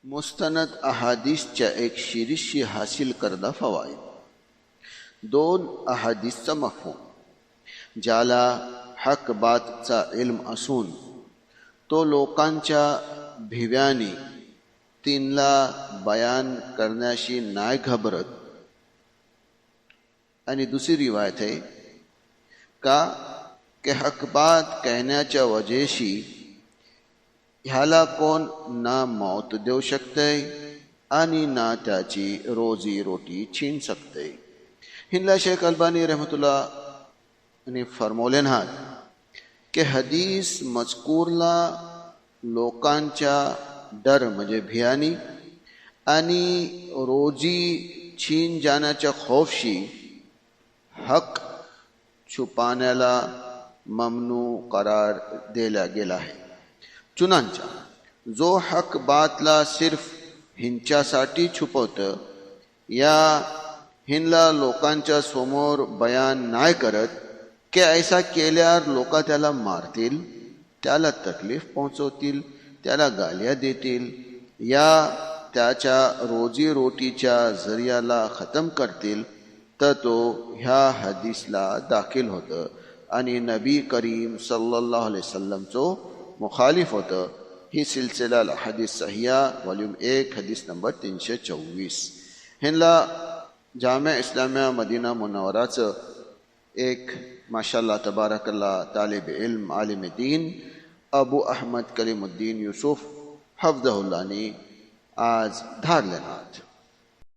मुस्तनद अहादीसच्या एक शिरीषशी हासिल करदा फवाईद. 2 अहादीसचा मफहूम. ज्याला हक बातचा इल्म असून तो लोकांच्या भिव्यानी तिनला बयान करण्याशी नाही घाबरत. आणि दुसरी रिवायत आहे का के हक बात कहण्याच्या वजेशी ह्याला कोण ना मौत देऊ शकते आणि ना त्याची रोजी रोटी छीन सकते. हिंदला शेख अल्बानी रहमतुल्लाह ने फरमवलेन हात के हदीस मजकूरला लोकांच्या डर म्हणजे भियानी आणि रोजी छीन जाण्याच्या खौफशी हक छुपाण्याला ममनू करार दिला गेला आहे. चुनांचा जो हक बातला सिर्फ हिंच्यासाठी छुपवतं या हिंदला लोकांच्या समोर बयान नाही करत की ऐसा केल्यावर लोक त्याला मारतील, त्याला तकलीफ पोहोचवतील, त्याला गालिया देतील या त्याच्या रोजी रोटीच्या जरियाला खतम करतील, तर तो ह्या हदीसला दाखल होतं आणि नबी करीम सल्लल्लाहु अलैहि वसल्लमचो मुखालिफ होतं. ही सिलसिला हदीस सहिया वॉल्यूम 1 हदीस नंबर 324. हिंदला जामिया इस्लामिया मदीना मुनव्वराचं एक माशाल्लाह तबारकल्लाह तालिब इल्म आलिम दीन अबू अहमद कलीमुद्दीन यूसुफ हफ्ज़हुल्लाह ने आज धार लेना.